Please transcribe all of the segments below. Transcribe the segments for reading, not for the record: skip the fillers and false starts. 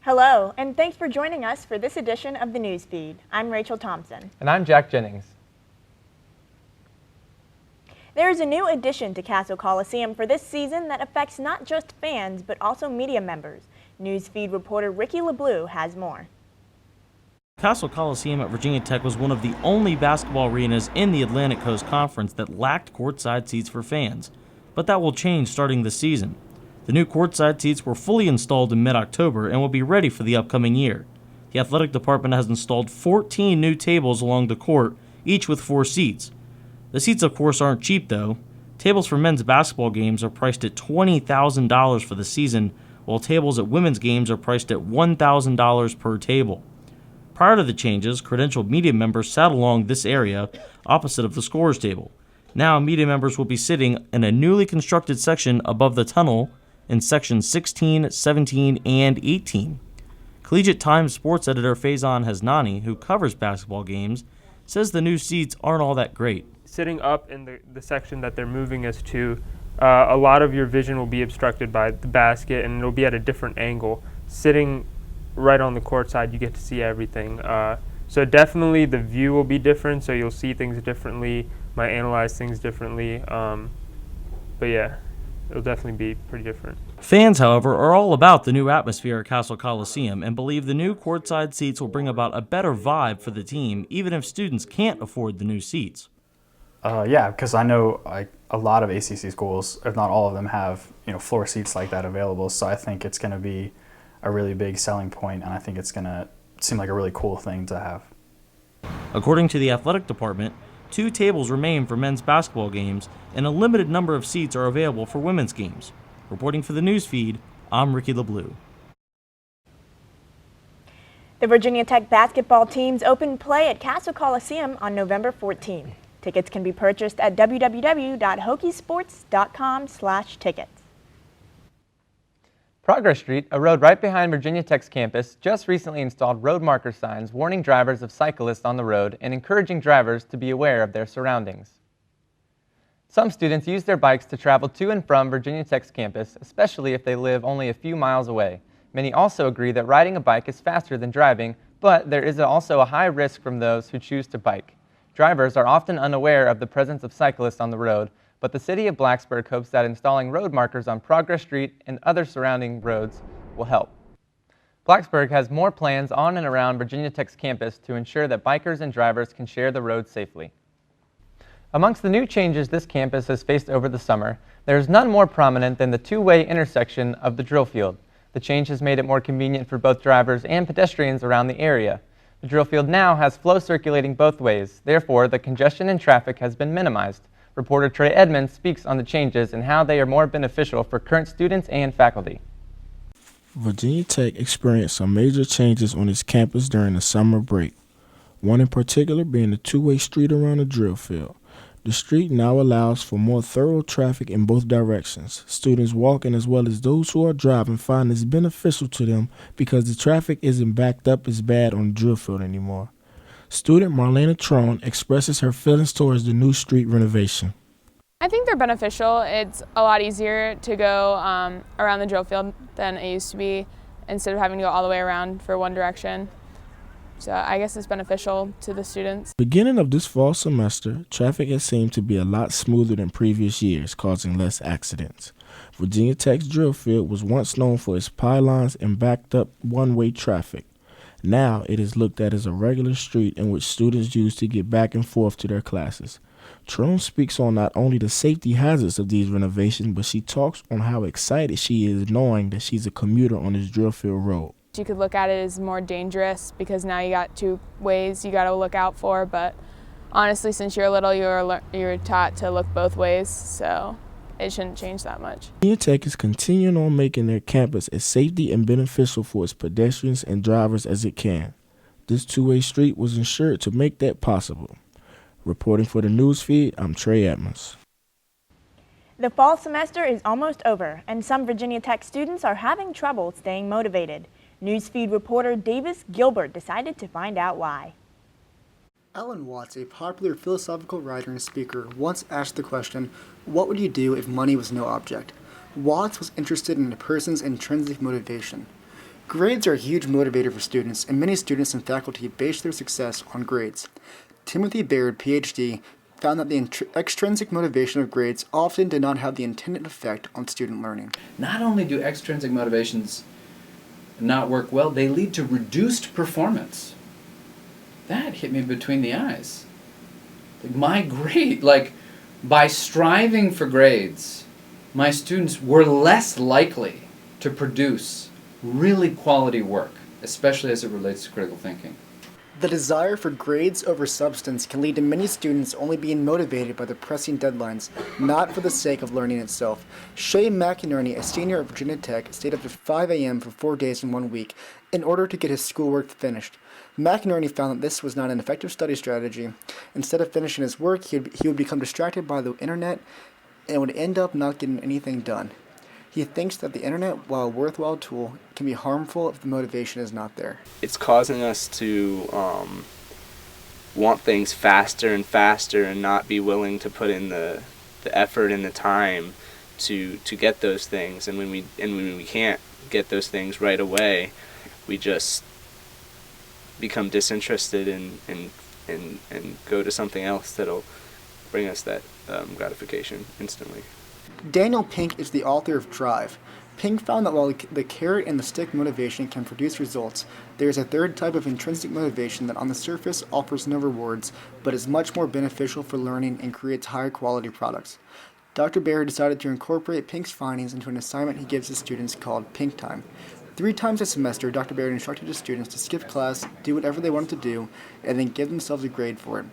Hello, and thanks for joining us for this edition of the Newsfeed. I'm Rachel Thompson. And I'm Jack Jennings. There is a new addition to Castle Coliseum for this season that affects not just fans, but also media members. Newsfeed reporter Ricky LeBlue has more. Castle Coliseum at Virginia Tech was one of the only basketball arenas in the Atlantic Coast Conference that lacked courtside seats for fans. But that will change starting this season. The new courtside seats were fully installed in mid-October and will be ready for the upcoming year. The athletic department has installed 14 new tables along the court, each with 4 seats. The seats, of course, aren't cheap, though. Tables for men's basketball games are priced at $20,000 for the season, while tables at women's games are priced at $1,000 per table. Prior to the changes, credentialed media members sat along this area, opposite of the scorer's table. Now, media members will be sitting in a newly constructed section above the tunnel in sections 16, 17, and 18. Collegiate Times sports editor Faizan Hasnani, who covers basketball games, says the new seats aren't all that great. Sitting up in the section that they're moving us to, a lot of your vision will be obstructed by the basket, and it'll be at a different angle. Sitting right on the court side, you get to see everything. So definitely the view will be different, so you'll see things differently, might analyze things differently. But yeah, it'll definitely be pretty different. Fans, however, are all about the new atmosphere at Castle Coliseum and believe the new courtside seats will bring about a better vibe for the team, even if students can't afford the new seats. Yeah, because I know a lot of ACC schools, if not all of them, have floor seats like that available. So I think it's going to be a really big selling point, and I think it's going to seem like a really cool thing to have. According to the athletic department, 2 tables remain for men's basketball games, and a limited number of seats are available for women's games. Reporting for the Newsfeed, I'm Ricky LeBlue. The Virginia Tech basketball teams open play at Castle Coliseum on November 14th. Tickets can be purchased at www.hokiesports.com/tickets. Progress Street, a road right behind Virginia Tech's campus, just recently installed road marker signs warning drivers of cyclists on the road and encouraging drivers to be aware of their surroundings. Some students use their bikes to travel to and from Virginia Tech's campus, especially if they live only a few miles away. Many also agree that riding a bike is faster than driving, but there is also a high risk from those who choose to bike. Drivers are often unaware of the presence of cyclists on the road, but the city of Blacksburg hopes that installing road markers on Progress Street and other surrounding roads will help. Blacksburg has more plans on and around Virginia Tech's campus to ensure that bikers and drivers can share the road safely. Amongst the new changes this campus has faced over the summer, there is none more prominent than the two-way intersection of the drill field. The change has made it more convenient for both drivers and pedestrians around the area. The drill field now has flow circulating both ways, therefore the congestion in traffic has been minimized. Reporter Trey Edmonds speaks on the changes and how they are more beneficial for current students and faculty. Virginia Tech experienced some major changes on its campus during the summer break, one in particular being the two-way street around the drill field. The street now allows for more thorough traffic in both directions. Students walking as well as those who are driving find this beneficial to them because the traffic isn't backed up as bad on the drill field anymore. Student Marlena Tron expresses her feelings towards the new street renovation. I think they're beneficial. It's a lot easier to go around the drill field than it used to be instead of having to go all the way around for one direction. So I guess it's beneficial to the students. Beginning of this fall semester, traffic has seemed to be a lot smoother than previous years, causing less accidents. Virginia Tech's drill field was once known for its pylons and backed up one-way traffic. Now it is looked at as a regular street in which students use to get back and forth to their classes. Tron speaks on not only the safety hazards of these renovations, but she talks on how excited she is knowing that she's a commuter on this drill field road. You could look at it as more dangerous because now you got 2 ways you got to look out for, but honestly, since you're little, you're taught to look both ways, so it shouldn't change that much. Virginia Tech is continuing on making their campus as safety and beneficial for its pedestrians and drivers as it can. This two-way street was ensured to make that possible. Reporting for the Newsfeed, I'm Trey Edmonds. The fall semester is almost over, and some Virginia Tech students are having trouble staying motivated. Newsfeed reporter Davis Gilbert decided to find out why. Alan Watts, a popular philosophical writer and speaker, once asked the question, "What would you do if money was no object?" Watts was interested in a person's intrinsic motivation. Grades are a huge motivator for students, and many students and faculty base their success on grades. Timothy Baird, PhD, found that the extrinsic motivation of grades often did not have the intended effect on student learning. Not only do extrinsic motivations not work well, they lead to reduced performance. That hit me between the eyes. By striving for grades, my students were less likely to produce really quality work, especially as it relates to critical thinking. The desire for grades over substance can lead to many students only being motivated by the pressing deadlines, not for the sake of learning itself. Shay McInerney, a senior at Virginia Tech, stayed up to 5 a.m. for 4 days in 1 week in order to get his schoolwork finished. McInerney found that this was not an effective study strategy. Instead of finishing his work, he would become distracted by the internet and would end up not getting anything done. He thinks that the internet, while a worthwhile tool, can be harmful if the motivation is not there. It's causing us to want things faster and faster and not be willing to put in the effort and the time to get those things. And when we can't get those things right away, we just become disinterested and go to something else that'll bring us that gratification instantly. Daniel Pink is the author of Drive. Pink found that while the carrot and the stick motivation can produce results, there is a third type of intrinsic motivation that on the surface offers no rewards, but is much more beneficial for learning and creates higher quality products. Dr. Baird decided to incorporate Pink's findings into an assignment he gives his students called Pink Time. 3 times a semester, Dr. Baird instructed his students to skip class, do whatever they wanted to do, and then give themselves a grade for it.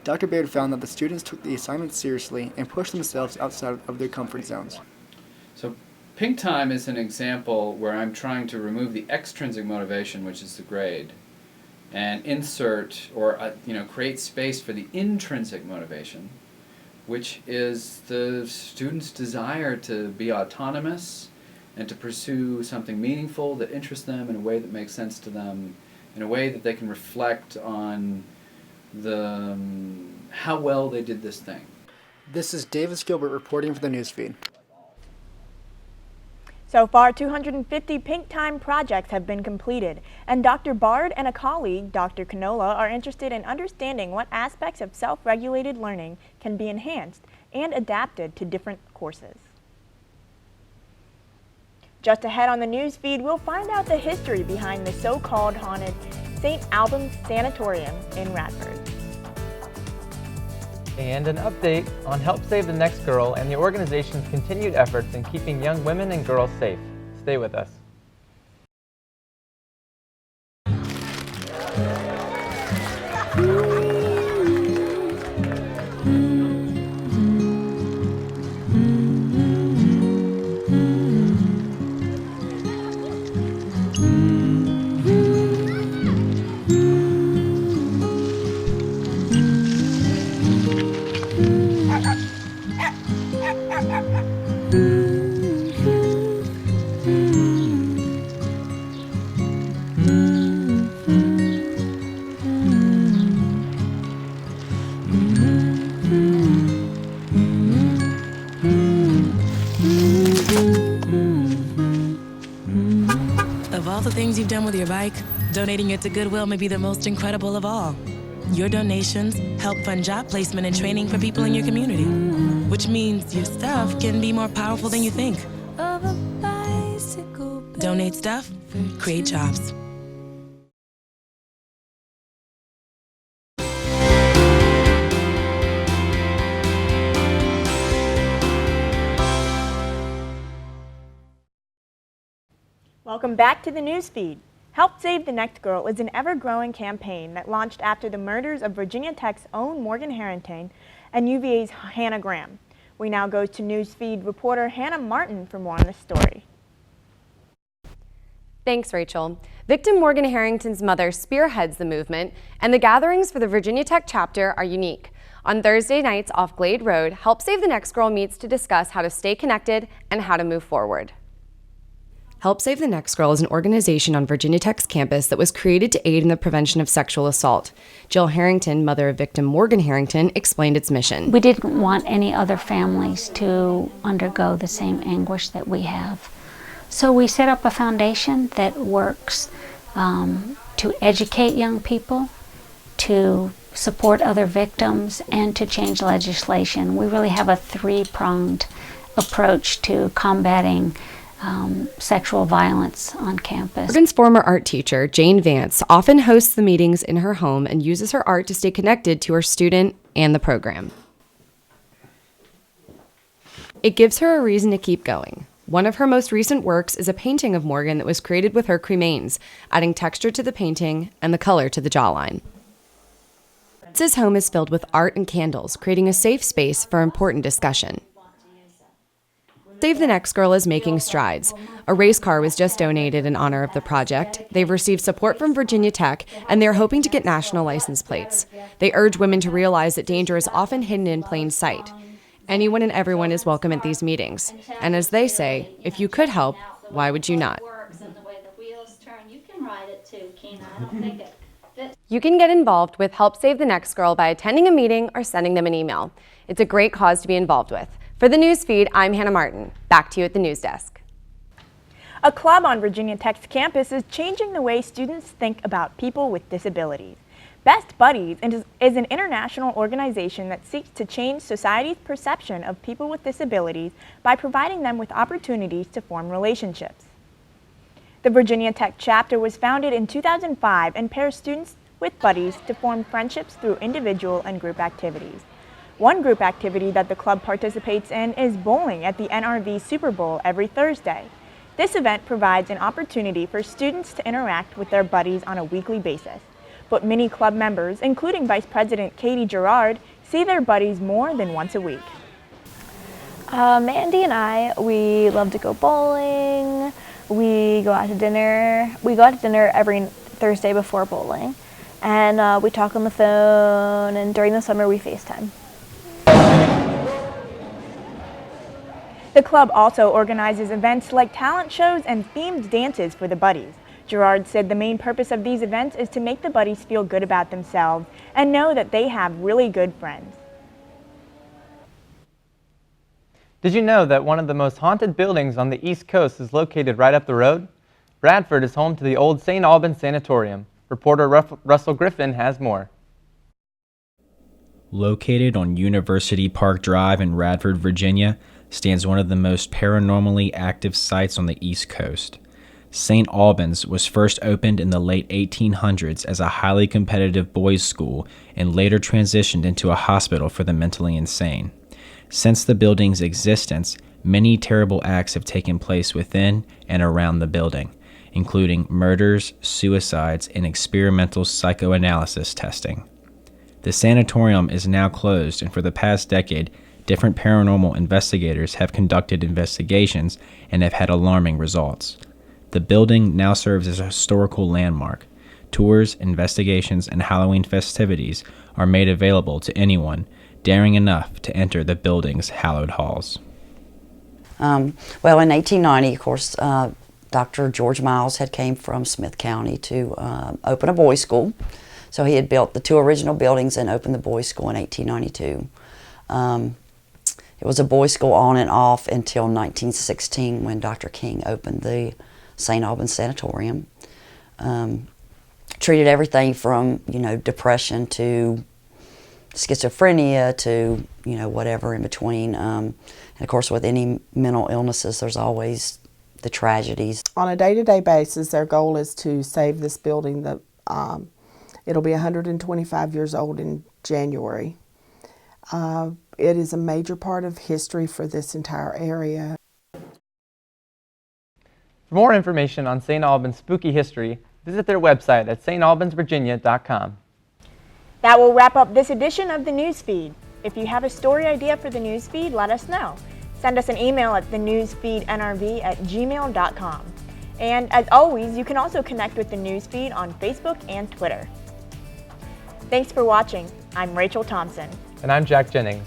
Dr. Baird found that the students took the assignment seriously and pushed themselves outside of their comfort zones. So Pink Time is an example where I'm trying to remove the extrinsic motivation, which is the grade, and insert or create space for the intrinsic motivation, which is the student's desire to be autonomous and to pursue something meaningful that interests them in a way that makes sense to them, in a way that they can reflect on how well they did this thing. This is Davis Gilbert reporting for the newsfeed. So far, 250 Pink Time projects have been completed, and Dr. Bard and a colleague, Dr. Canola, are interested in understanding what aspects of self-regulated learning can be enhanced and adapted to different courses. Just ahead on the newsfeed, we'll find out the history behind the so-called haunted St. Albans Sanatorium in Radford. And an update on Help Save the Next Girl and the organization's continued efforts in keeping young women and girls safe. Stay with us. Of all the things you've done with your bike, donating it to Goodwill may be the most incredible of all. Your donations help fund job placement and training for people in your community, which means your stuff can be more powerful than you think. Donate stuff, create jobs. Welcome back to the newsfeed. Help Save the Next Girl is an ever-growing campaign that launched after the murders of Virginia Tech's own Morgan Harrington and UVA's Hannah Graham. We now go to newsfeed reporter Hannah Martin for more on this story. Thanks, Rachel. Victim Morgan Harrington's mother spearheads the movement, and the gatherings for the Virginia Tech chapter are unique. On Thursday nights off Glade Road, Help Save the Next Girl meets to discuss how to stay connected and how to move forward. Help Save the Next Girl is an organization on Virginia Tech's campus that was created to aid in the prevention of sexual assault. Jill Harrington, mother of victim Morgan Harrington, explained its mission. We didn't want any other families to undergo the same anguish that we have. So we set up a foundation that works to educate young people, to support other victims, and to change legislation. We really have a three-pronged approach to combating sexual violence on campus. Morgan's former art teacher, Jane Vance, often hosts the meetings in her home and uses her art to stay connected to her student and the program. It gives her a reason to keep going. One of her most recent works is a painting of Morgan that was created with her cremains, adding texture to the painting and the color to the jawline. Vance's home is filled with art and candles, creating a safe space for important discussion. Save the Next Girl is making strides. A race car was just donated in honor of the project. They've received support from Virginia Tech, and they're hoping to get national license plates. They urge women to realize that danger is often hidden in plain sight. Anyone and everyone is welcome at these meetings. And as they say, if you could help, why would you not? You can get involved with Help Save the Next Girl by attending a meeting or sending them an email. It's a great cause to be involved with. For the news feed, I'm Hannah Martin. Back to you at the news desk. A club on Virginia Tech's campus is changing the way students think about people with disabilities. Best Buddies is an international organization that seeks to change society's perception of people with disabilities by providing them with opportunities to form relationships. The Virginia Tech chapter was founded in 2005 and pairs students with buddies to form friendships through individual and group activities. One group activity that the club participates in is bowling at the NRV Super Bowl every Thursday. This event provides an opportunity for students to interact with their buddies on a weekly basis. But many club members, including Vice President Katie Gerard, see their buddies more than once a week. Mandy and I, we love to go bowling. We go out to dinner. We go out to dinner every Thursday before bowling. And we talk on the phone, and during the summer we FaceTime. The club also organizes events like talent shows and themed dances for the buddies. Gerard said the main purpose of these events is to make the buddies feel good about themselves and know that they have really good friends. Did you know that one of the most haunted buildings on the East Coast is located right up the road? Radford is home to the old St. Albans Sanatorium. Reporter Russell Griffin has more. Located on University Park Drive in Radford, Virginia, stands one of the most paranormally active sites on the East Coast. St. Albans was first opened in the late 1800s as a highly competitive boys' school and later transitioned into a hospital for the mentally insane. Since the building's existence, many terrible acts have taken place within and around the building, including murders, suicides, and experimental psychoanalysis testing. The sanatorium is now closed, and for the past decade, different paranormal investigators have conducted investigations and have had alarming results. The building now serves as a historical landmark. Tours, investigations, and Halloween festivities are made available to anyone daring enough to enter the building's hallowed halls. Well, in 1890, of course, Dr. George Miles had came from Smith County to open a boys' school. So he had built the two original buildings and opened the boys' school in 1892. It was a boys' school on and off until 1916 when Dr. King opened the St. Albans Sanatorium. Treated everything from, depression to schizophrenia to, whatever in between. And of course, with any mental illnesses, there's always the tragedies. On a day-to-day basis, their goal is to save this building. It'll be 125 years old in January. It is a major part of history for this entire area. For more information on St. Albans spooky history, visit their website at stalbansvirginia.com. That will wrap up this edition of the Newsfeed. If you have a story idea for the Newsfeed, let us know. Send us an email at thenewsfeednrv@gmail.com. And as always, you can also connect with the Newsfeed on Facebook and Twitter. Thanks for watching. I'm Rachel Thompson. And I'm Jack Jennings.